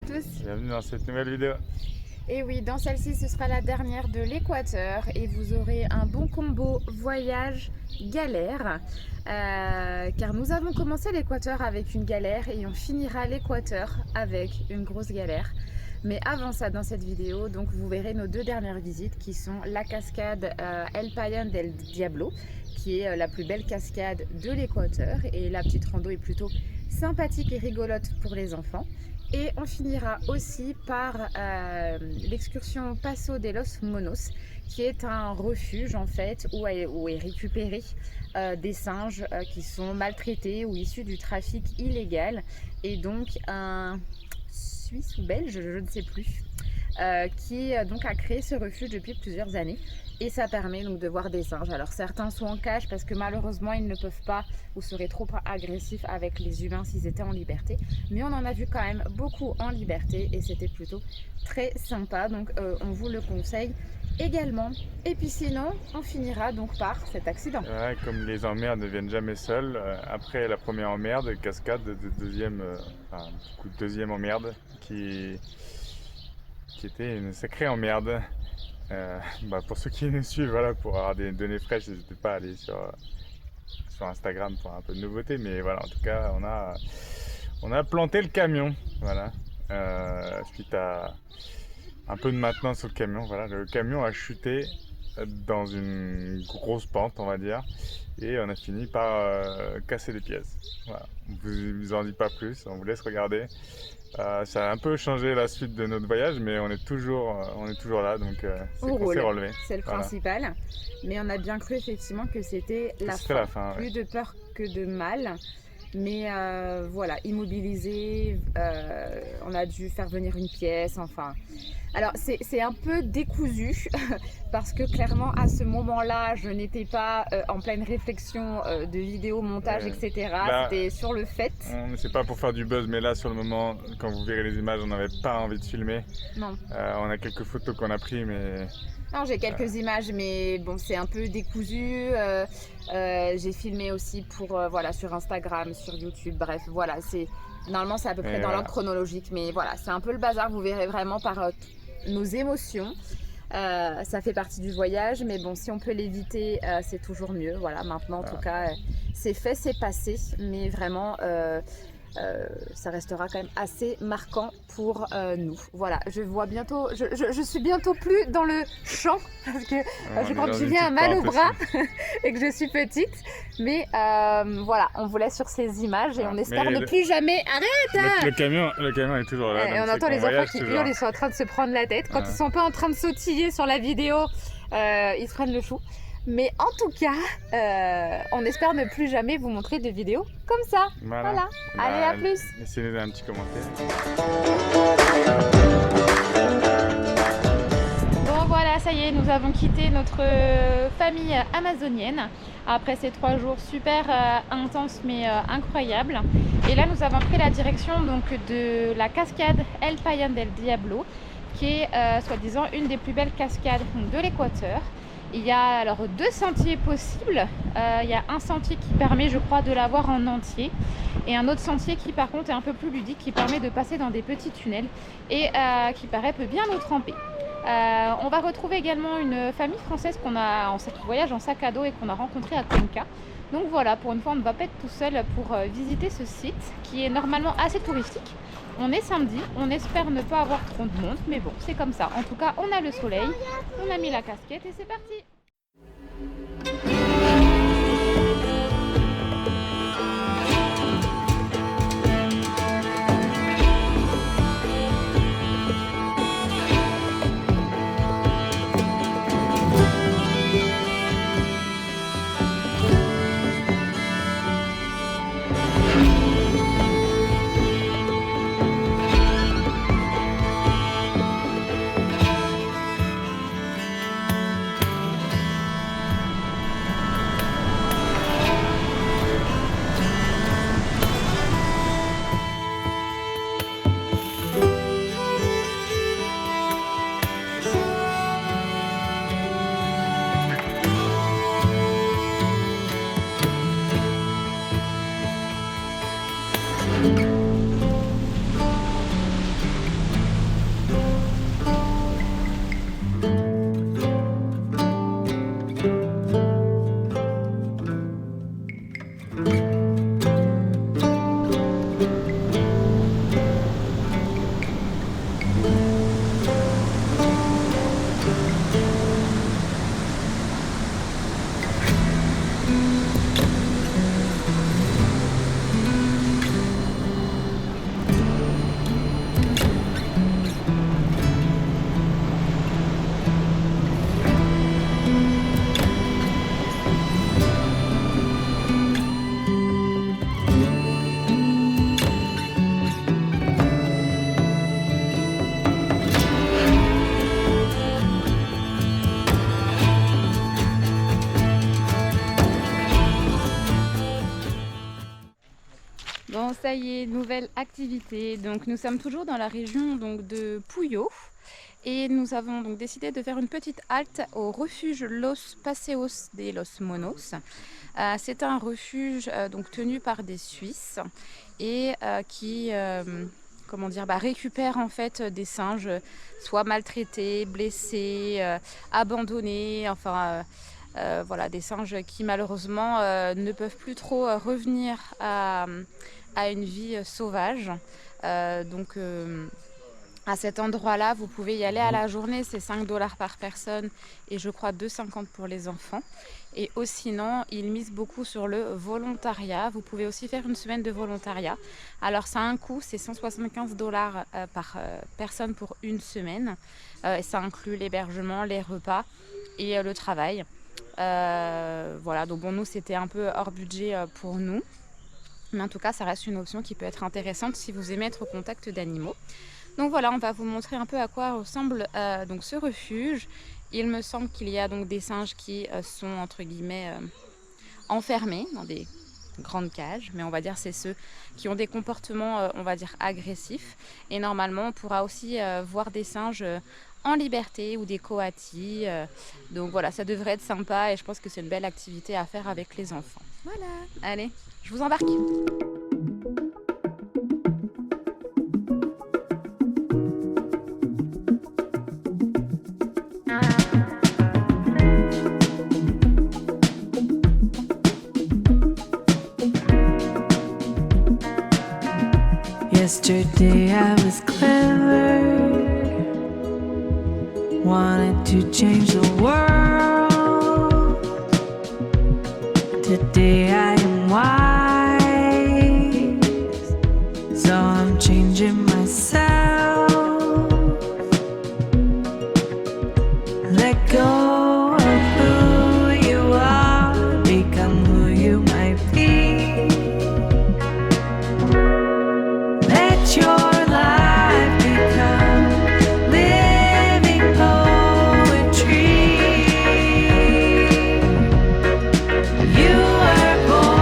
tous. Bienvenue dans cette nouvelle vidéo. Et oui, dans celle-ci, ce sera la dernière de l'Équateur et vous aurez un bon combo voyage-galère. Car nous avons commencé l'Équateur avec une galère et on finira l'Équateur avec une grosse galère. Mais avant ça, dans cette vidéo, donc vous verrez nos deux dernières visites qui sont la cascade El Payán del Diablo, qui est la plus belle cascade de l'Équateur, et la petite rando est plutôt sympathique et rigolote pour les enfants. Et on finira aussi par l'excursion Paso de los Monos, qui est un refuge en fait où est récupéré des singes qui sont maltraités ou issus du trafic illégal. Et donc un Suisse ou Belge, je ne sais plus, qui donc a créé ce refuge depuis plusieurs années. Et ça permet donc de voir des singes. Alors certains sont en cage parce que malheureusement ils ne peuvent pas ou seraient trop agressifs avec les humains s'ils étaient en liberté. Mais on en a vu quand même beaucoup en liberté et c'était plutôt très sympa. Donc on vous le conseille également. Et puis sinon on finira donc par cet accident. Ouais, comme les emmerdes ne viennent jamais seules, après la première emmerde, cascade de deuxième emmerde qui était une sacrée emmerde. Pour ceux qui nous suivent, voilà, pour avoir des données fraîches, n'hésitez pas à aller sur Instagram pour un peu de nouveautés. Mais voilà, en tout cas, on a planté le camion, voilà, suite à un peu de maintenance sur le camion. Voilà, le camion a chuté dans une grosse pente, on va dire, et on a fini par casser les pièces. Voilà, on vous en dit pas plus, on vous laisse regarder. Ça a un peu changé la suite de notre voyage, mais on est toujours là, donc c'est qu'on s'est relevé. C'est le principal. Mais on a bien cru effectivement que c'était la fin. Plus de peur que de mal. Mais voilà, immobilisé, on a dû faire venir une pièce, enfin. Alors c'est un peu décousu parce que clairement à ce moment-là, je n'étais pas en pleine réflexion de vidéo, montage, etc. C'était sur le fait. C'est pas pour faire du buzz, mais là sur le moment, quand vous verrez les images, on n'avait pas envie de filmer. Non. On a quelques photos qu'on a prises, mais... Non, j'ai quelques images, mais bon, c'est un peu décousu. J'ai filmé aussi pour voilà, sur Instagram, sur YouTube, bref, voilà, normalement c'est à peu près dans l'ordre chronologique, mais voilà, c'est un peu le bazar, vous verrez vraiment par nos émotions. Ça fait partie du voyage, mais bon, si on peut l'éviter, c'est toujours mieux. Voilà, maintenant en tout cas, c'est fait, c'est passé, mais vraiment... ça restera quand même assez marquant pour nous. Voilà, je vois bientôt, je suis bientôt plus dans le champ parce que je crois que Julien a mal au bras et que je suis petite. Mais voilà, on vous laisse sur ces images et on espère ne plus jamais. Arrête! Le camion est toujours là. Et on entend les enfants qui hurlent, ils sont en train de se prendre la tête. Quand ils sont pas en train de sautiller sur la vidéo, ils se prennent le chou. Mais en tout cas, on espère ne plus jamais vous montrer de vidéos comme ça. Voilà. Allez, à plus. Laissez-nous un petit commentaire. Bon voilà, ça y est, nous avons quitté notre famille amazonienne après ces 3 jours super intenses mais incroyables. Et là, nous avons pris la direction donc de la cascade El Payán del Diablo, qui est soi-disant une des plus belles cascades de l'Équateur. Il y a alors 2 sentiers possibles. Il y a un sentier qui permet, je crois, de la voir en entier, et un autre sentier qui par contre est un peu plus ludique, qui permet de passer dans des petits tunnels et qui paraît peut bien nous tremper. On va retrouver également une famille française qui voyage en sac à dos et qu'on a rencontré à Cuenca. Donc voilà, pour une fois on ne va pas être tout seul pour visiter ce site qui est normalement assez touristique. On est samedi, on espère ne pas avoir trop de monde, mais bon, c'est comme ça. En tout cas, on a le soleil, on a mis la casquette et c'est parti. Ça y est, nouvelle activité. Donc nous sommes toujours dans la région donc, de Puyo et nous avons donc décidé de faire une petite halte au refuge Los Paseos de los Monos. C'est un refuge donc tenu par des Suisses et qui récupère en fait des singes soit maltraités, blessés, abandonnés, voilà, des singes qui malheureusement ne peuvent plus trop revenir à une vie sauvage. À cet endroit-là, vous pouvez y aller à la journée, c'est 5 $ par personne et je crois 2,50 pour les enfants. Et sinon, ils misent beaucoup sur le volontariat. Vous pouvez aussi faire une semaine de volontariat. Alors ça a un coût, c'est 175 $ par personne pour une semaine. Et ça inclut l'hébergement, les repas et le travail. Voilà, donc bon, nous c'était un peu hors budget pour nous. Mais en tout cas, ça reste une option qui peut être intéressante si vous aimez être au contact d'animaux. Donc voilà, on va vous montrer un peu à quoi ressemble donc ce refuge. Il me semble qu'il y a donc des singes qui sont entre guillemets enfermés dans des grandes cages, mais on va dire c'est ceux qui ont des comportements on va dire agressifs. Et normalement, on pourra aussi voir des singes en liberté ou des coatis. Donc voilà, ça devrait être sympa et je pense que c'est une belle activité à faire avec les enfants. Voilà, allez, je vous embarque. Yesterday I was clever, wanted to change the world. Today I am wise, so I'm changing myself. Let go of who you are, become who you might be. Let your life become living poetry. You were born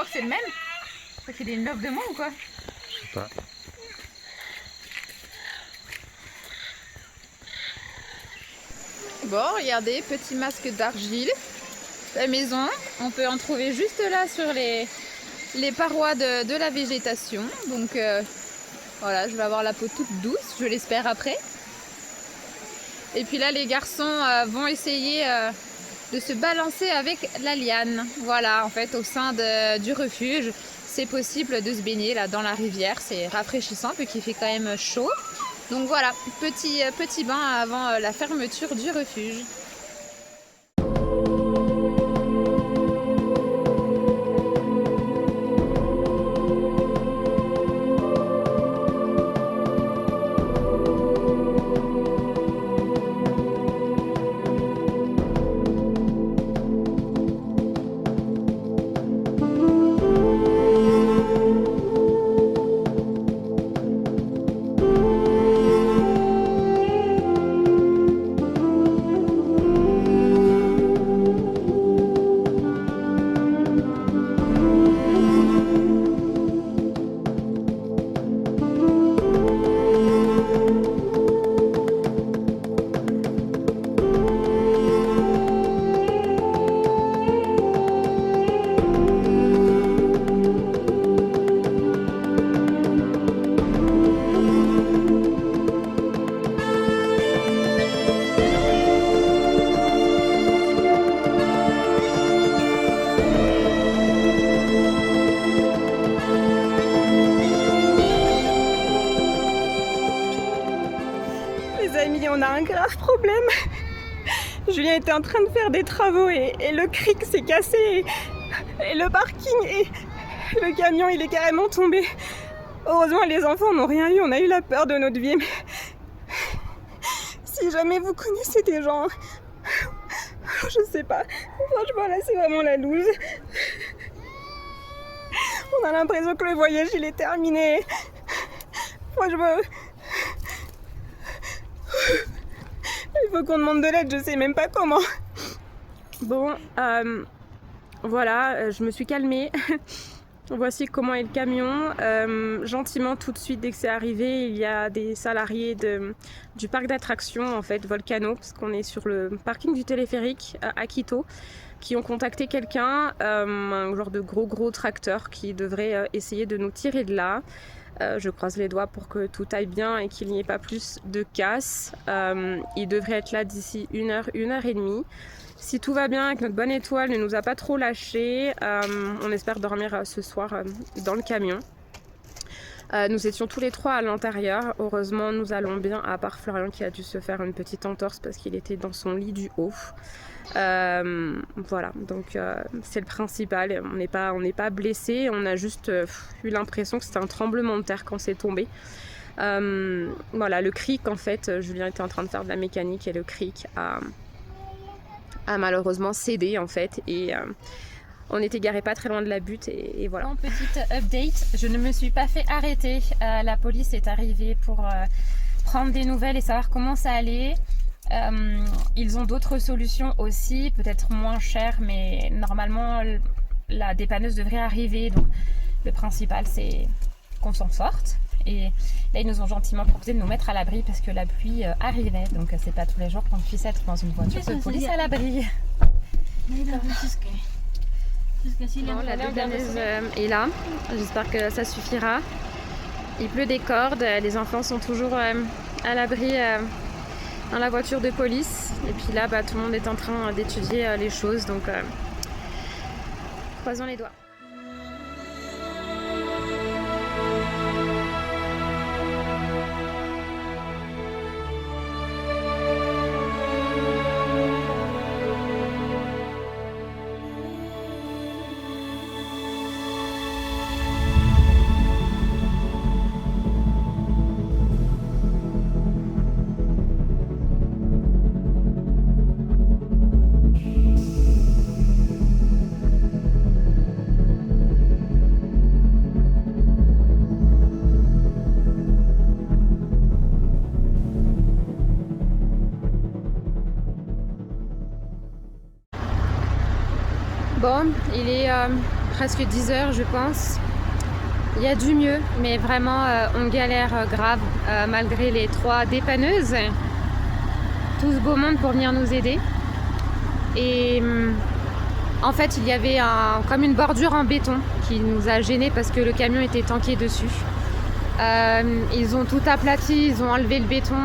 crois que c'est le même. Je crois qu'il est une love de moi ou quoi? Je sais pas. Bon, regardez, petit masque d'argile. La maison, on peut en trouver juste là sur les parois de la végétation. Donc voilà, je vais avoir la peau toute douce, je l'espère après. Et puis là, les garçons vont essayer de se balancer avec la liane. Voilà, en fait, au sein du refuge, c'est possible de se baigner là dans la rivière. C'est rafraîchissant, vu qu'il fait quand même chaud. Donc voilà, petit bain avant la fermeture du refuge. On a un grave problème. Julien était en train de faire des travaux et le cric s'est cassé et le parking et le camion il est carrément tombé. Heureusement les enfants n'ont rien eu, on a eu la peur de notre vie. Mais si jamais vous connaissez des gens, je sais pas, franchement là c'est vraiment la loose. On a l'impression que le voyage il est terminé. Franchement... Il faut qu'on demande de l'aide, je sais même pas comment. Bon, voilà, je me suis calmée. Voici comment est le camion. Gentiment, tout de suite, dès que c'est arrivé, il y a des salariés du parc d'attractions, en fait, Volcano, parce qu'on est sur le parking du téléphérique à Quito, qui ont contacté quelqu'un, un genre de gros tracteur qui devrait essayer de nous tirer de là. Je croise les doigts pour que tout aille bien et qu'il n'y ait pas plus de casse. Il devrait être là d'ici 1 heure, 1 heure et demie. Si tout va bien, que notre bonne étoile ne nous a pas trop lâchés, on espère dormir ce soir dans le camion. Nous étions tous les 3 à l'intérieur. Heureusement, nous allons bien, à part Florian qui a dû se faire une petite entorse parce qu'il était dans son lit du haut. Voilà, donc c'est le principal. On n'est pas blessé, on a juste eu l'impression que c'était un tremblement de terre quand c'est tombé. Voilà, le cric en fait, Julien était en train de faire de la mécanique et le cric a malheureusement cédé en fait et on était garé pas très loin de la butte et voilà. En petite update, je ne me suis pas fait arrêter. La police est arrivée pour prendre des nouvelles et savoir comment ça allait. Ils ont d'autres solutions aussi, peut-être moins chères, mais normalement la dépanneuse devrait arriver. Donc le principal c'est qu'on s'en sorte. Et là ils nous ont gentiment proposé de nous mettre à l'abri parce que la pluie arrivait. Donc c'est pas tous les jours qu'on puisse être dans une voiture de police à l'abri. Bon, la dépanneuse est là, j'espère que ça suffira. Il pleut des cordes, les enfants sont toujours à l'abri dans la voiture de police. Et puis là, tout le monde est en train d'étudier les choses, donc croisons les doigts. Bon, il est presque 10 heures, je pense. Il y a du mieux, mais vraiment, on galère grave, malgré les 3 dépanneuses. Tout ce beau monde pour venir nous aider. Et en fait, il y avait comme une bordure en béton qui nous a gênés parce que le camion était tanké dessus. Ils ont tout aplati, ils ont enlevé le béton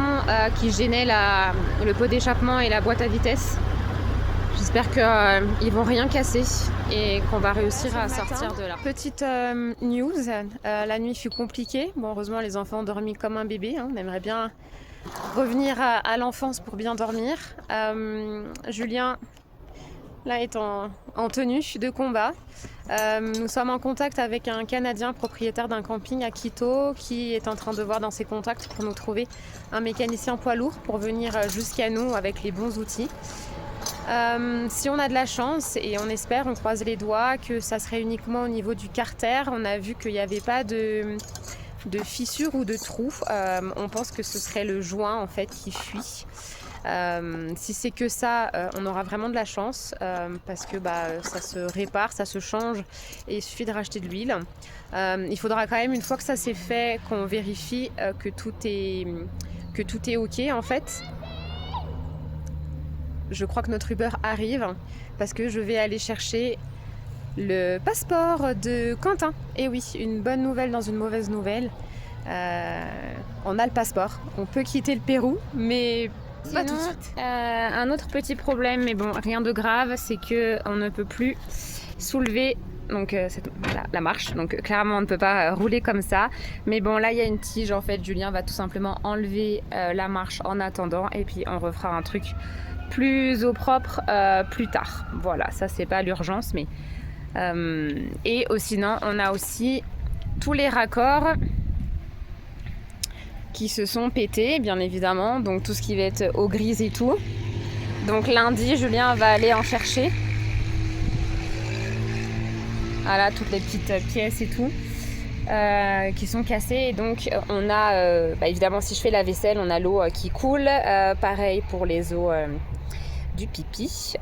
qui gênait le pot d'échappement et la boîte à vitesse. J'espère qu'ils vont rien casser et qu'on va réussir à sortir de là. Petite news, la nuit fut compliquée. Bon, heureusement, les enfants ont dormi comme un bébé. On aimerait bien revenir à l'enfance pour bien dormir. Julien, là, est en tenue de combat. Nous sommes en contact avec un Canadien propriétaire d'un camping à Quito qui est en train de voir dans ses contacts pour nous trouver un mécanicien poids lourd pour venir jusqu'à nous avec les bons outils. Si on a de la chance et on espère, on croise les doigts que ça serait uniquement au niveau du carter. On a vu qu'il n'y avait pas de fissures ou de trous. On pense que ce serait le joint en fait qui fuit. Si c'est que ça, on aura vraiment de la chance parce que ça se répare, ça se change et il suffit de racheter de l'huile. Il faudra quand même, une fois que ça s'est fait, qu'on vérifie que tout est ok en fait. Je crois que notre Uber arrive parce que je vais aller chercher le passeport de Quentin. Et oui, une bonne nouvelle dans une mauvaise nouvelle. On a le passeport. On peut quitter le Pérou, mais pas tout de suite. Un autre petit problème, mais bon, rien de grave, c'est qu'on ne peut plus soulever donc, la marche. Donc clairement, on ne peut pas rouler comme ça. Mais bon, là, il y a une tige. En fait, Julien va tout simplement enlever la marche en attendant. Et puis, on refera un truc plus au propre plus tard. Voilà, ça c'est pas l'urgence, mais et sinon on a aussi tous les raccords qui se sont pétés, bien évidemment, donc tout ce qui va être eau grise et tout. Donc lundi, Julien va aller en chercher. Voilà, toutes les petites pièces et tout qui sont cassées. Et donc on a évidemment, si je fais la vaisselle, on a l'eau qui coule, pareil pour les eaux du pipi,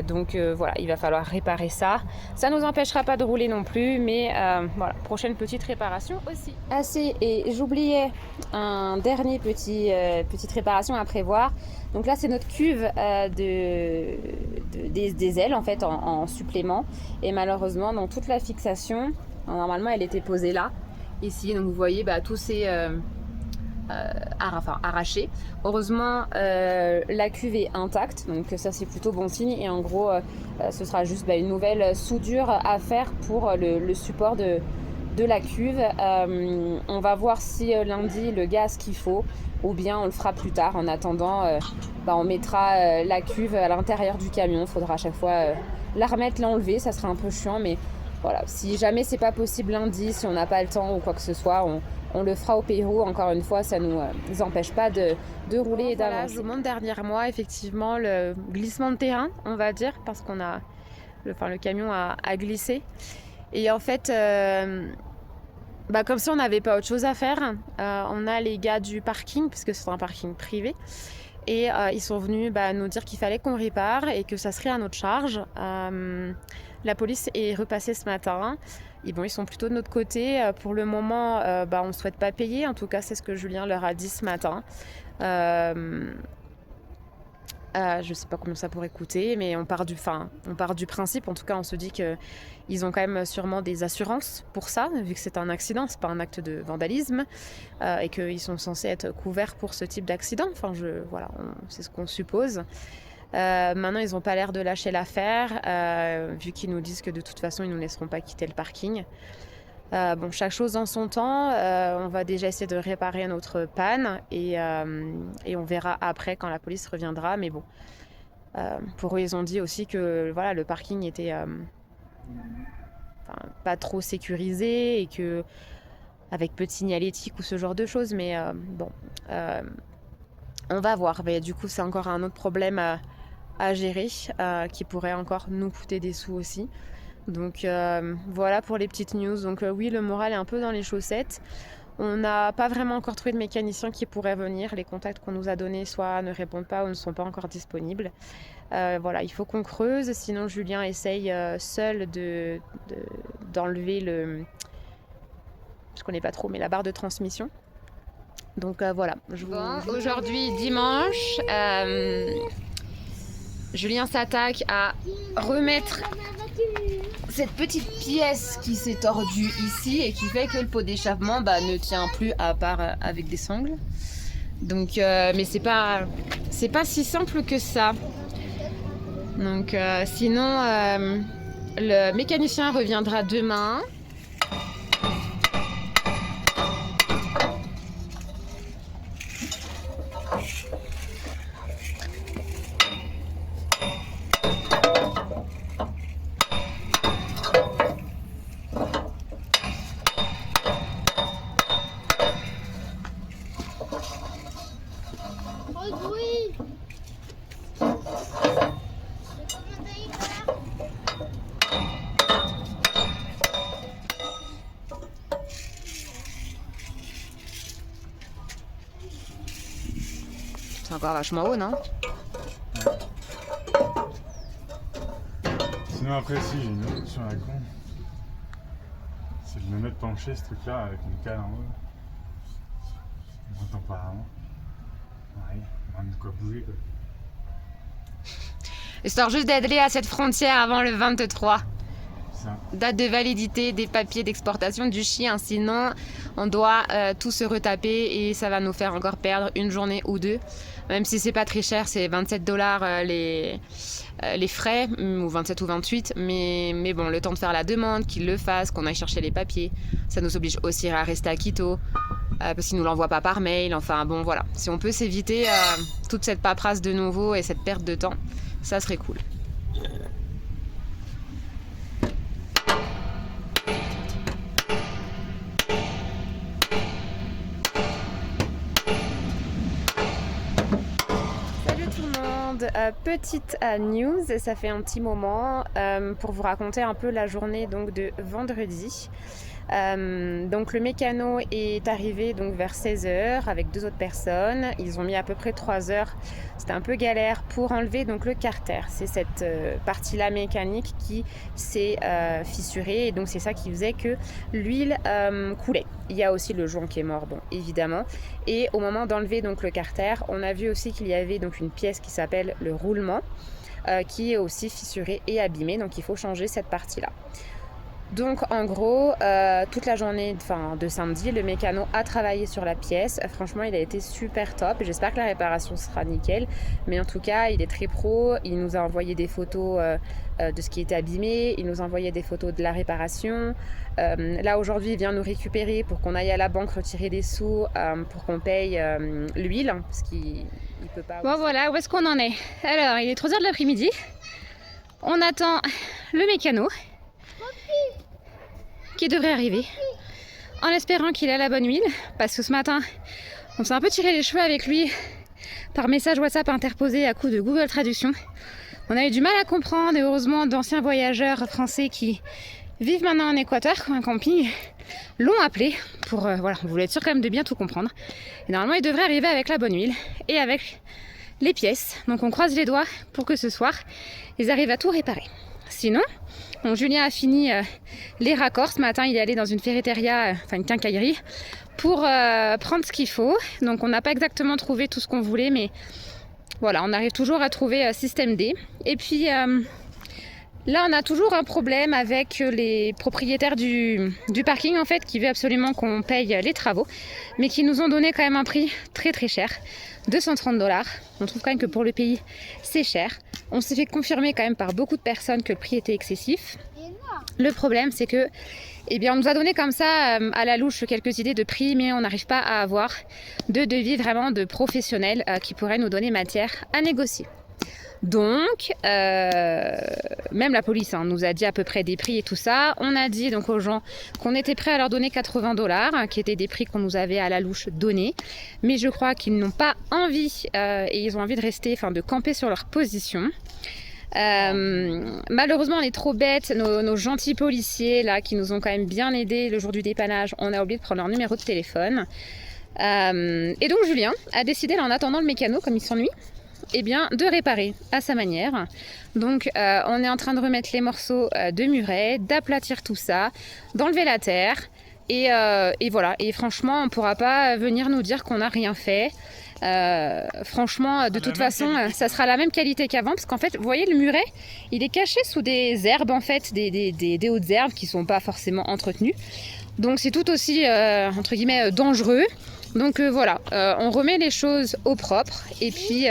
donc voilà, il va falloir réparer ça. Ça nous empêchera pas de rouler non plus, mais voilà, prochaine petite réparation aussi. Assez, et j'oubliais un dernier petite réparation à prévoir. Donc là, c'est notre cuve des ailes en fait en supplément, et malheureusement dans toute la fixation, normalement elle était posée là, ici, donc vous voyez tous ces arraché. Heureusement, la cuve est intacte, donc ça c'est plutôt bon signe. Et en gros, ce sera juste une nouvelle soudure à faire pour le support de la cuve. On va voir si lundi le gaz qu'il faut, ou bien on le fera plus tard. En attendant, on mettra la cuve à l'intérieur du camion. Il faudra à chaque fois la remettre, l'enlever. Ça sera un peu chiant, mais voilà. Si jamais c'est pas possible lundi, si on n'a pas le temps ou quoi que ce soit, on le fera au Pérou. Encore une fois, ça nous empêche pas de rouler et d'avancer. Voilà, je vous montre derrière moi effectivement le glissement de terrain, on va dire, parce qu'on a, le camion a glissé. Et en fait, comme si on n'avait pas autre chose à faire, on a les gars du parking, puisque c'est un parking privé, et ils sont venus nous dire qu'il fallait qu'on répare et que ça serait à notre charge. La police est repassée ce matin. Et bon, ils sont plutôt de notre côté. Pour le moment, on ne souhaite pas payer. En tout cas, c'est ce que Julien leur a dit ce matin. Je ne sais pas combien ça pourrait coûter, mais on part du principe. En tout cas, on se dit qu'ils ont quand même sûrement des assurances pour ça, vu que c'est un accident, c'est pas un acte de vandalisme, et qu'ils sont censés être couverts pour ce type d'accident. C'est ce qu'on suppose. Maintenant, ils n'ont pas l'air de lâcher l'affaire, vu qu'ils nous disent que de toute façon, ils ne nous laisseront pas quitter le parking. Chaque chose en son temps. On va déjà essayer de réparer notre panne et on verra après quand la police reviendra. Mais bon, pour eux, ils ont dit aussi que le parking était pas trop sécurisé et que avec peu de signalétique ou ce genre de choses. Mais on va voir. Mais du coup, c'est encore un autre problème à gérer qui pourrait encore nous coûter des sous aussi. Donc voilà pour les petites news. Donc oui, le moral est un peu dans les chaussettes. On n'a pas vraiment encore trouvé de mécanicien qui pourrait venir. Les contacts qu'on nous a donnés soit ne répondent pas ou ne sont pas encore disponibles. Voilà, il faut qu'on creuse. Sinon, Julien essaye seul d'enlever le... Je connais pas trop, mais la barre de transmission. Donc voilà. Aujourd'hui, dimanche, Julien s'attaque à remettre cette petite pièce qui s'est tordue ici et qui fait que le pot d'échappement ne tient plus à part avec des sangles. Donc, mais c'est pas si simple que ça. Donc, sinon, le mécanicien reviendra demain. C'est encore vachement haut, non? Sinon après si j'ai une autre option à la con. C'est de le mettre penché ce truc là avec une cale en haut. On n'entend pas vraiment. Ouais, on a de quoi bouger quoi. Histoire juste d'adhérer à cette frontière avant le 23. Ça. Date de validité des papiers d'exportation du chien, sinon on doit tout se retaper et ça va nous faire encore perdre une journée ou deux. Même si c'est pas très cher, c'est 27 $ les frais, ou 27 ou 28, mais bon, le temps de faire la demande, qu'ils le fassent, qu'on aille chercher les papiers, ça nous oblige aussi à rester à Quito, parce qu'ils nous l'envoient pas par mail, enfin bon voilà. Si on peut s'éviter toute cette paperasse de nouveau et cette perte de temps, ça serait cool. Petite news, ça fait un petit moment pour vous raconter un peu la journée donc de vendredi. Donc le mécano est arrivé donc vers 16h avec 2 autres personnes. Ils ont mis à peu près 3 heures. C'était un peu galère pour enlever donc le carter. C'est cette partie-là mécanique qui s'est fissurée et donc c'est ça qui faisait que l'huile coulait. Il y a aussi le joint qui est mort, bon évidemment. Et au moment d'enlever donc le carter, on a vu aussi qu'il y avait donc une pièce qui s'appelle le roulement qui est aussi fissurée et abîmée. Donc il faut changer cette partie-là. Donc en gros, toute la journée de samedi, le mécano a travaillé sur la pièce. Franchement, il a été super top. J'espère que la réparation sera nickel. Mais en tout cas, il est très pro. Il nous a envoyé des photos de ce qui était abîmé. Il nous a envoyé des photos de la réparation. Là, aujourd'hui, il vient nous récupérer pour qu'on aille à la banque retirer des sous pour qu'on paye l'huile. Parce qu'il peut pas... Bon voilà, où est-ce qu'on en est? Alors, il est 3h de l'après-midi. On attend le mécano qui devrait arriver en espérant qu'il a la bonne huile parce que ce matin on s'est un peu tiré les cheveux avec lui par message WhatsApp interposé à coup de Google Traduction. On a eu du mal à comprendre et heureusement d'anciens voyageurs français qui vivent maintenant en Équateur comme un camping l'ont appelé pour voilà, on voulait être sûr quand même de bien tout comprendre et normalement il devrait arriver avec la bonne huile et avec les pièces, donc on croise les doigts pour que ce soir ils arrivent à tout réparer. Sinon donc Julien a fini les raccords. Ce matin, il est allé dans une ferreteria, une quincaillerie, pour prendre ce qu'il faut. Donc on n'a pas exactement trouvé tout ce qu'on voulait, mais voilà, on arrive toujours à trouver système D. Et puis là, on a toujours un problème avec les propriétaires du parking, en fait, qui veulent absolument qu'on paye les travaux, mais qui nous ont donné quand même un prix très très cher, 230 $. On trouve quand même que pour le pays, c'est cher. On s'est fait confirmer quand même par beaucoup de personnes que le prix était excessif. Le problème, c'est que, on nous a donné comme ça à la louche quelques idées de prix, mais on n'arrive pas à avoir de devis vraiment de professionnels qui pourraient nous donner matière à négocier. Donc, même la police nous a dit à peu près des prix et tout ça. On a dit donc aux gens qu'on était prêt à leur donner 80 $, qui étaient des prix qu'on nous avait à la louche donnés. Mais je crois qu'ils n'ont pas envie et ils ont envie de rester, de camper sur leur position. Malheureusement, on est trop bêtes. Nos gentils policiers là, qui nous ont quand même bien aidés le jour du dépannage, on a oublié de prendre leur numéro de téléphone. Et donc Julien a décidé, là, en attendant le mécano, comme il s'ennuie, eh bien, de réparer à sa manière. Donc on est en train de remettre les morceaux de muret, d'aplatir tout ça, d'enlever la terre. Et voilà. Et franchement, on ne pourra pas venir nous dire qu'on n'a rien fait. Franchement, de toute façon, ça sera la même qualité qu'avant, parce qu'en fait, vous voyez, le muret, il est caché sous des herbes, en fait, des hautes herbes qui sont pas forcément entretenues. Donc c'est tout aussi, entre guillemets, dangereux. Donc voilà, on remet les choses au propre, et puis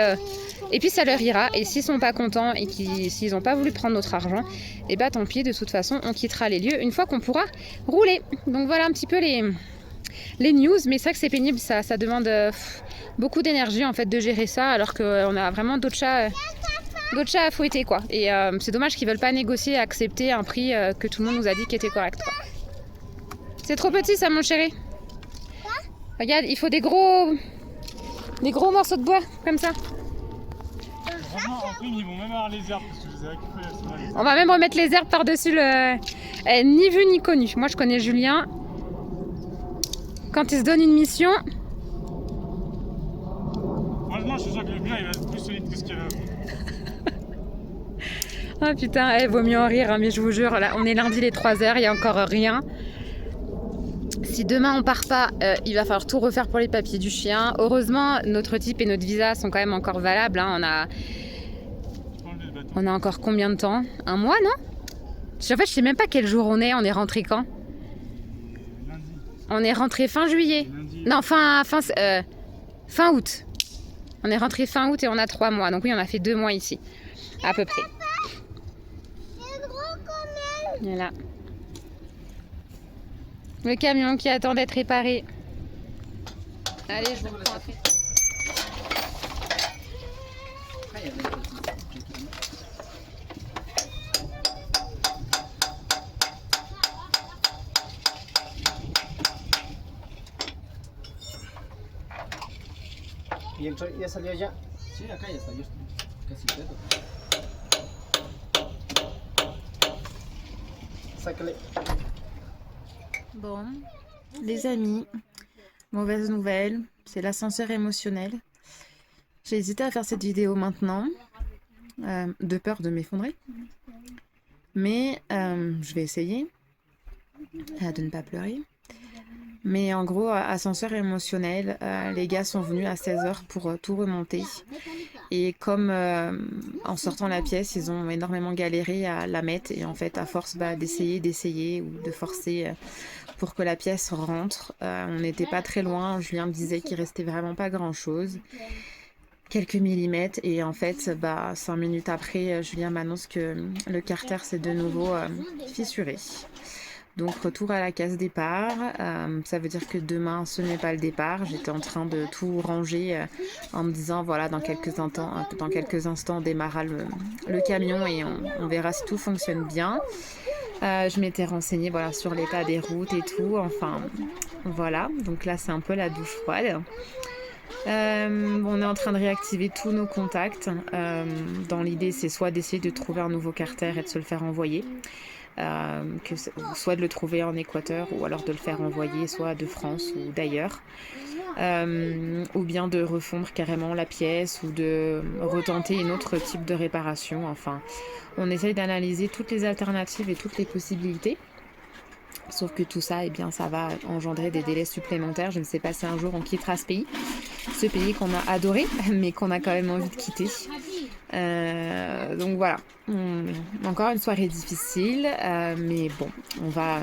ça leur ira. Et s'ils sont pas contents et s'ils n'ont pas voulu prendre notre argent, et bah tant pis, de toute façon, on quittera les lieux une fois qu'on pourra rouler. Donc voilà un petit peu les news, mais c'est vrai que c'est pénible, ça demande beaucoup d'énergie en fait de gérer ça, alors qu'on a vraiment d'autres chats à fouetter quoi. Et c'est dommage qu'ils veulent pas négocier et accepter un prix que tout le monde nous a dit qui était correct quoi. C'est trop petit ça mon chéri. Regarde, il faut des gros morceaux de bois comme ça. Franchement, en prime, ils vont même avoir les herbes parce que je les ai récupérées sur les herbes. On va même remettre les herbes par-dessus le... ni vu ni connu. Moi je connais Julien. Quand il se donne une mission... Franchement, je suis sûr que le mien il va être plus solide que ce qu'il y avait. Ah putain, vaut mieux en rire, hein, mais je vous jure, là, on est lundi les 3h, il n'y a encore rien. Si demain on part pas, il va falloir tout refaire pour les papiers du chien. Heureusement, notre type et notre visa sont quand même encore valables. Hein. On a encore combien de temps? Un mois, non? En fait, je sais même pas quel jour on est rentré quand? Lundi. On est rentré fin juillet. Lundi. Non, fin août. On est rentré fin août et on a 3 mois. Donc oui, on a fait 2 mois ici, à peu près. Voilà. Le camion qui attend d'être réparé. Allez, je vous reprends après. ¿Y ya salió ya? Sí, acá ya está, yo estoy casi completo. Sácale. Bon, les amis, mauvaise nouvelle, c'est l'ascenseur émotionnel. J'ai hésité à faire cette vidéo maintenant, de peur de m'effondrer. Mais je vais essayer de ne pas pleurer. Mais en gros, ascenseur émotionnel, les gars sont venus à 16h pour tout remonter. Et comme en sortant la pièce, ils ont énormément galéré à la mettre. Et en fait, à force d'essayer ou de forcer pour que la pièce rentre, on n'était pas très loin. Julien me disait qu'il restait vraiment pas grand-chose. Quelques millimètres. Et en fait, 5 minutes après, Julien m'annonce que le carter s'est de nouveau fissuré. Donc retour à la case départ, ça veut dire que demain ce n'est pas le départ. J'étais en train de tout ranger en me disant voilà dans quelques instants on démarrera le camion et on verra si tout fonctionne bien. Je m'étais renseignée voilà, sur l'état des routes et tout, enfin voilà, donc là c'est un peu la douche froide. On est en train de réactiver tous nos contacts. Dans l'idée c'est soit d'essayer de trouver un nouveau carter et de se le faire envoyer. Soit de le trouver en Équateur ou alors de le faire envoyer soit de France ou d'ailleurs, ou bien de refondre carrément la pièce ou de retenter un autre type de réparation. Enfin, on essaye d'analyser toutes les alternatives et toutes les possibilités. Sauf que tout ça, eh bien, ça va engendrer des délais supplémentaires. Je ne sais pas si un jour on quittera ce pays qu'on a adoré, mais qu'on a quand même envie de quitter. Donc voilà, encore une soirée difficile, mais bon, on va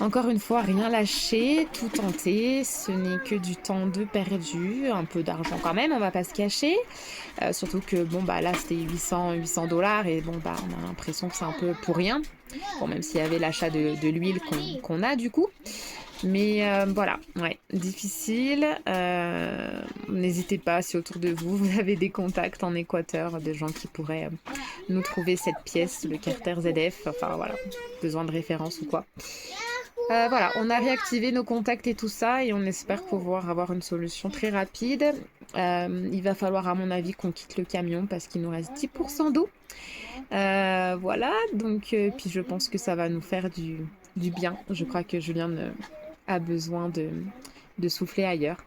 encore une fois rien lâcher, tout tenter. Ce n'est que du temps de perdu, un peu d'argent quand même, on va pas se cacher. Surtout que bon là c'était $800 et bon on a l'impression que c'est un peu pour rien. Bon, même s'il y avait l'achat de l'huile qu'on a du coup. Mais voilà, ouais, difficile. N'hésitez pas si autour de vous avez des contacts en Équateur, de gens qui pourraient nous trouver cette pièce, le carter ZF, enfin voilà, besoin de référence ou quoi. Voilà, on a réactivé nos contacts et tout ça et on espère pouvoir avoir une solution très rapide. Il va falloir à mon avis qu'on quitte le camion parce qu'il nous reste 10% d'eau. Voilà, donc puis je pense que ça va nous faire du bien. Je crois que Julien a besoin de souffler ailleurs.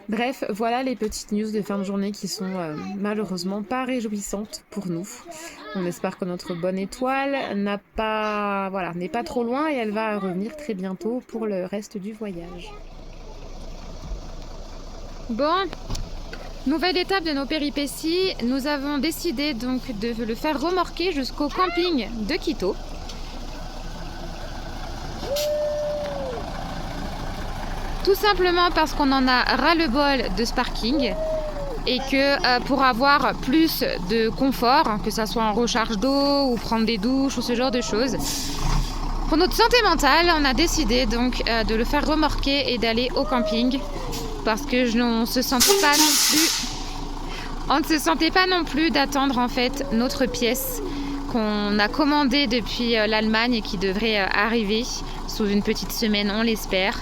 Bref, voilà les petites news de fin de journée qui sont malheureusement pas réjouissantes pour nous. On espère que notre bonne étoile n'est pas trop loin et elle va revenir très bientôt pour le reste du voyage. Bon, nouvelle étape de nos péripéties. Nous avons décidé donc de le faire remorquer jusqu'au camping de Quito. Tout simplement parce qu'on en a ras-le-bol de ce parking et que pour avoir plus de confort, que ça soit en recharge d'eau ou prendre des douches ou ce genre de choses, pour notre santé mentale, on a décidé donc de le faire remorquer et d'aller au camping parce que on ne se sentait pas non plus d'attendre en fait notre pièce qu'on a commandée depuis l'Allemagne et qui devrait arriver sous une petite semaine, on l'espère.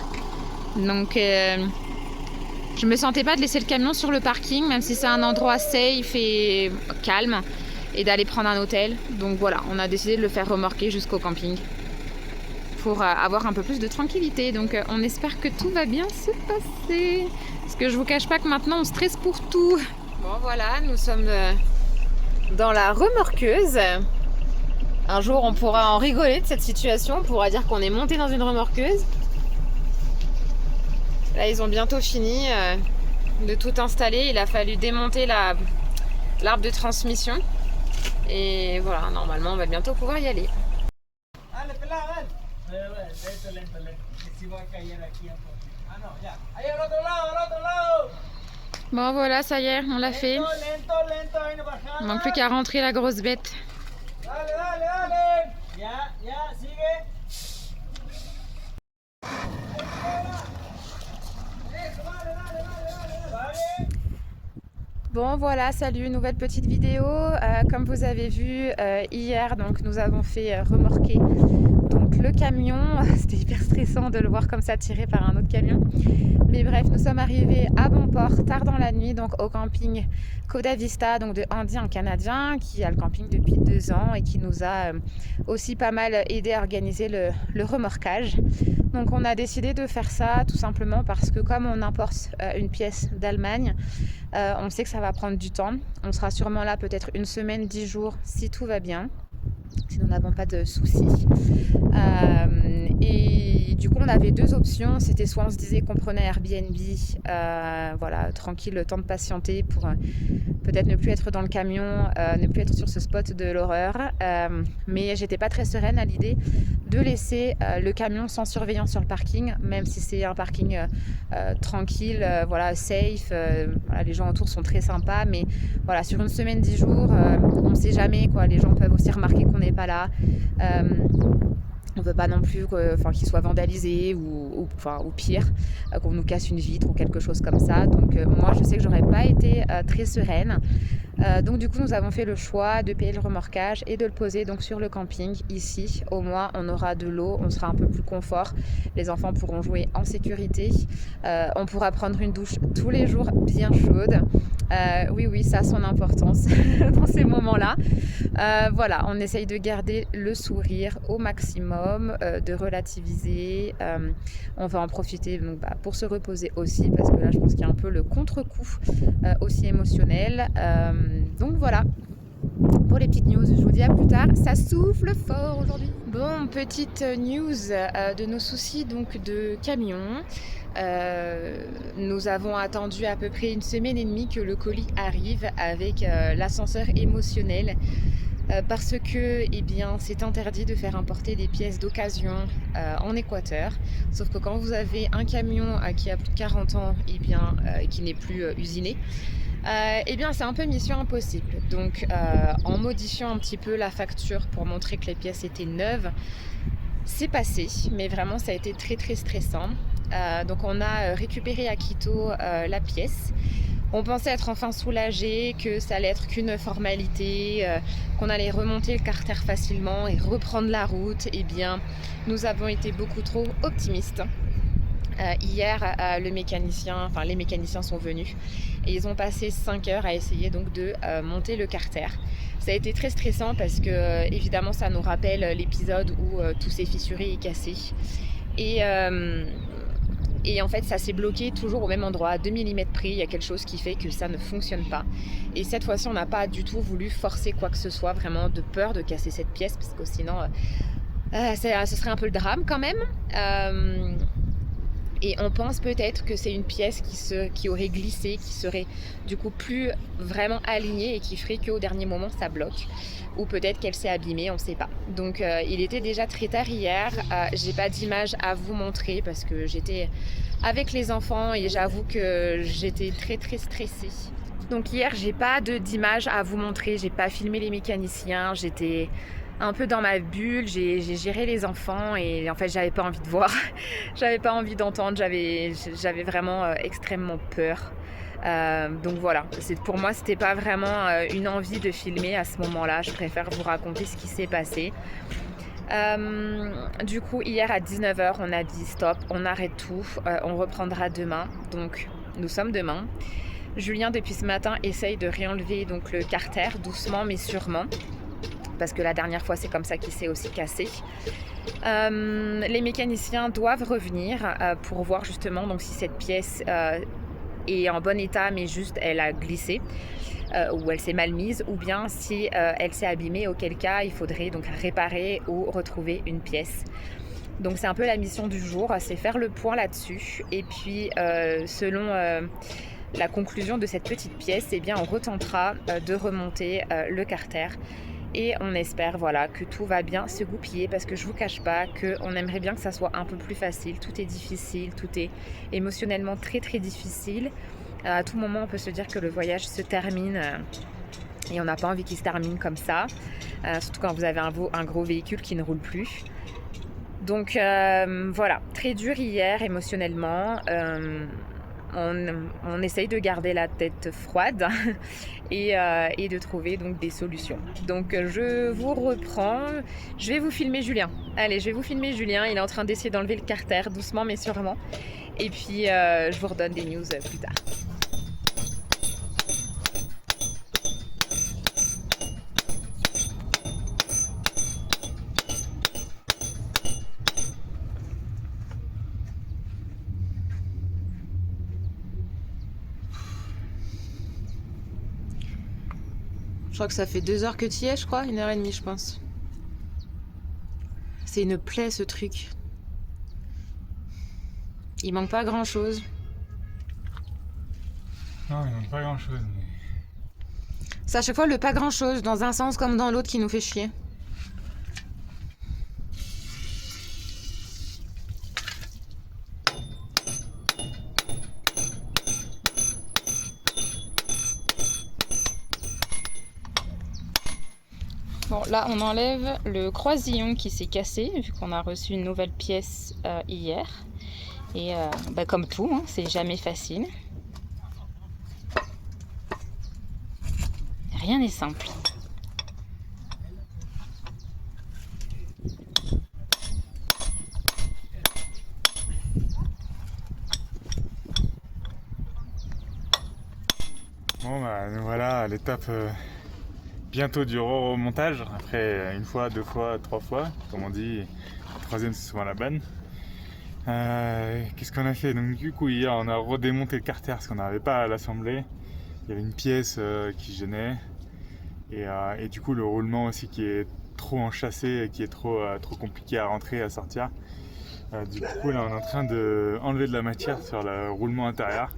Donc je me sentais pas de laisser le camion sur le parking, même si c'est un endroit safe et calme, et d'aller prendre un hôtel. Donc voilà, on a décidé de le faire remorquer jusqu'au camping pour avoir un peu plus de tranquillité. Donc on espère que tout va bien se passer. Parce que je vous cache pas que maintenant on stresse pour tout. Bon voilà, nous sommes dans la remorqueuse. Un jour on pourra en rigoler de cette situation, on pourra dire qu'on est monté dans une remorqueuse. Là, ils ont bientôt fini de tout installer. Il a fallu démonter l'arbre de transmission. Et voilà, normalement, on va bientôt pouvoir y aller. Bon, voilà, ça y est, on l'a fait. Il manque plus qu'à rentrer la grosse bête. Bon voilà, salut, nouvelle petite vidéo. Comme vous avez vu hier, donc nous avons fait remorquer donc le camion. C'était hyper stressant de le voir comme ça tiré par un autre camion. Mais bref, nous sommes arrivés à bon port tard dans la nuit, donc au camping Coda Vista, donc de Andy, un Canadien qui a le camping depuis 2 ans et qui nous a aussi pas mal aidé à organiser le remorquage. Donc on a décidé de faire ça tout simplement parce que comme on importe une pièce d'Allemagne, on sait que ça va prendre du temps. On sera sûrement là peut-être 1 semaine, 10 jours si tout va bien, si nous n'avons pas de soucis. Et du coup on avait 2 options. C'était soit on se disait qu'on prenait Airbnb, voilà, tranquille, le temps de patienter pour peut-être ne plus être dans le camion, ne plus être sur ce spot de l'horreur. Mais j'étais pas très sereine à l'idée de laisser le camion sans surveillance sur le parking, même si c'est un parking tranquille, voilà, safe, voilà, les gens autour sont très sympas, mais voilà, sur 1 semaine, 10 jours, on ne sait jamais, quoi, les gens peuvent aussi remarquer qu'on n'est pas là. On ne veut pas non plus qu'il soit vandalisé ou pire, qu'on nous casse une vitre ou quelque chose comme ça. Donc moi je sais que j'aurais pas été très sereine. Donc du coup nous avons fait le choix de payer le remorquage et de le poser donc sur le camping ici. Au moins on aura de l'eau, on sera un peu plus confort, les enfants pourront jouer en sécurité, on pourra prendre une douche tous les jours bien chaude. Oui, ça a son importance dans ces moments-là. Voilà, on essaye de garder le sourire au maximum, de relativiser. On va en profiter donc, pour se reposer aussi, parce que là je pense qu'il y a un peu le contre-coup aussi émotionnel. Donc voilà, pour les petites news, je vous dis à plus tard. Ça souffle fort aujourd'hui. Bon, petite news de nos soucis donc de camion. Nous avons attendu à peu près 1 semaine et demie que le colis arrive avec l'ascenseur émotionnel. Parce que c'est interdit de faire importer des pièces d'occasion en Équateur. Sauf que quand vous avez un camion qui a plus de 40 ans et qui n'est plus usiné, c'est un peu mission impossible. Donc en modifiant un petit peu la facture pour montrer que les pièces étaient neuves, c'est passé, mais vraiment ça a été très très stressant. Donc on a récupéré à Quito la pièce. On pensait être enfin soulagés, que ça allait être qu'une formalité, qu'on allait remonter le carter facilement et reprendre la route. Eh bien, nous avons été beaucoup trop optimistes. Hier, les mécaniciens sont venus et ils ont passé 5 heures à essayer donc de monter le carter. Ça a été très stressant parce que évidemment ça nous rappelle l'épisode où tout s'est fissuré et cassé. Et en fait, ça s'est bloqué toujours au même endroit, à 2 mm près. Il y a quelque chose qui fait que ça ne fonctionne pas. Et cette fois-ci, on n'a pas du tout voulu forcer quoi que ce soit, vraiment de peur de casser cette pièce, parce que sinon, ce serait un peu le drame quand même. Et on pense peut-être que c'est une pièce qui aurait glissé, qui serait du coup plus vraiment alignée et qui ferait qu'au dernier moment, ça bloque. Ou peut-être qu'elle s'est abîmée, on ne sait pas. Donc il était déjà très tard hier. J'ai pas d'image à vous montrer parce que j'étais avec les enfants et j'avoue que j'étais très très stressée. Donc hier, j'ai pas d'image à vous montrer. J'ai pas filmé les mécaniciens. J'étais un peu dans ma bulle. J'ai géré les enfants et en fait, j'avais pas envie de voir. J'avais pas envie d'entendre. J'avais vraiment extrêmement peur. Donc voilà, pour moi c'était pas vraiment une envie de filmer à ce moment-là, je préfère vous raconter ce qui s'est passé. Du coup hier à 19h on a dit stop, on arrête tout, on reprendra demain, donc nous sommes demain. Julien depuis ce matin essaye de réenlever donc le carter doucement mais sûrement, parce que la dernière fois c'est comme ça qu'il s'est aussi cassé. Les mécaniciens doivent revenir pour voir justement donc si cette pièce est en bon état mais juste elle a glissé ou elle s'est mal mise, ou bien si elle s'est abîmée, auquel cas il faudrait donc réparer ou retrouver une pièce. Donc c'est un peu la mission du jour, c'est faire le point là-dessus et puis selon la conclusion de cette petite pièce, eh bien on retentera de remonter le carter. Et on espère voilà, que tout va bien se goupiller, parce que je ne vous cache pas qu'on aimerait bien que ça soit un peu plus facile. Tout est difficile, tout est émotionnellement très très difficile. À tout moment on peut se dire que le voyage se termine et on n'a pas envie qu'il se termine comme ça. Surtout quand vous avez un gros véhicule qui ne roule plus. Donc voilà, très dur hier émotionnellement. On essaye de garder la tête froide et de trouver donc des solutions. Donc je vous reprends, je vais vous filmer Julien. Allez, je vais vous filmer Julien, il est en train d'essayer d'enlever le carter doucement mais sûrement. Et puis je vous redonne des news plus tard. Je crois que ça fait 2 heures que tu y es, je crois, 1h30 je pense. C'est une plaie ce truc. Il manque pas grand chose. Non, il manque pas grand chose. Mais... c'est à chaque fois le pas grand chose, dans un sens comme dans l'autre, qui nous fait chier. Bon, là, on enlève le croisillon qui s'est cassé, vu qu'on a reçu une nouvelle pièce hier. Et comme tout, hein, c'est jamais facile. Rien n'est simple. Bon bah nous voilà à l'étape bientôt du remontage, après 1 fois, 2 fois, 3 fois, comme on dit, la 3e c'est souvent la bonne. Qu'est-ce qu'on a fait? Donc du coup hier on a redémonté le carter parce qu'on n'arrivait pas à l'assembler. Il y avait une pièce qui gênait et du coup le roulement aussi qui est trop enchâssé et qui est trop compliqué à rentrer, à sortir. Du coup là on est en train d'enlever de la matière sur le roulement intérieur.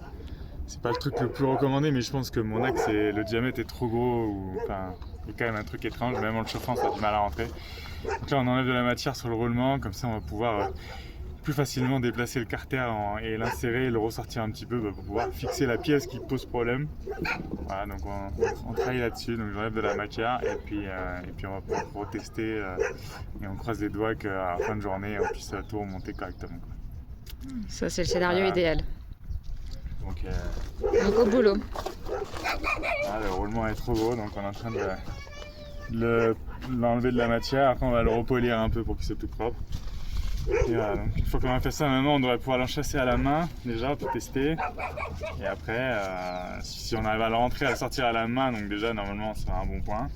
C'est pas le truc le plus recommandé, mais je pense que mon axe et le diamètre est trop gros, ou enfin il y a quand même un truc étrange, même en le chauffant ça a du mal à rentrer. Donc là on enlève de la matière sur le roulement, comme ça on va pouvoir plus facilement déplacer le carter et l'insérer et le ressortir un petit peu pour pouvoir fixer la pièce qui pose problème. Voilà, donc on travaille là-dessus, donc j'enlève de la matière et puis on va pouvoir retester et on croise les doigts qu'à la fin de journée on puisse tout remonter correctement. Ça c'est le scénario idéal. Donc Donc au boulot. le roulement est trop gros, donc on est en train de l'enlever de la matière. Après on va le repolir un peu pour qu'il soit tout propre. Et voilà, donc une fois qu'on a fait ça, maintenant on devrait pouvoir l'enchasser à la main déjà pour tester. Et après, si on arrive à le rentrer, à le sortir à la main, donc déjà normalement c'est un bon point.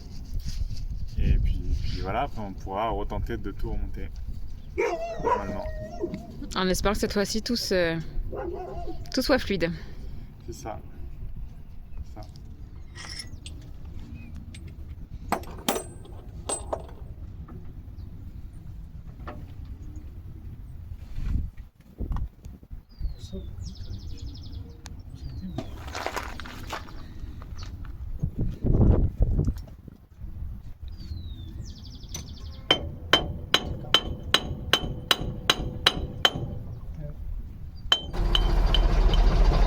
Et puis voilà, après on pourra retenter de tout remonter. Normalement. On espère que cette fois-ci tout soit fluide. C'est ça. C'est ça.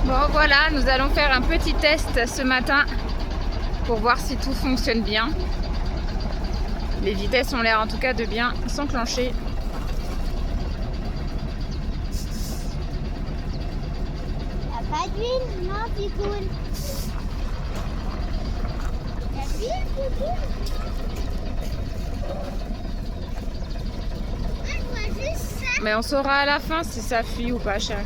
Bon voilà, nous allons faire un petit test ce matin pour voir si tout fonctionne bien. Les vitesses ont l'air en tout cas de bien s'enclencher. Pas d'huile, non, Picoune. T'as de l'huile, Picoune? Je vois juste ça. Mais on saura à la fin si ça fuit ou pas, chérie.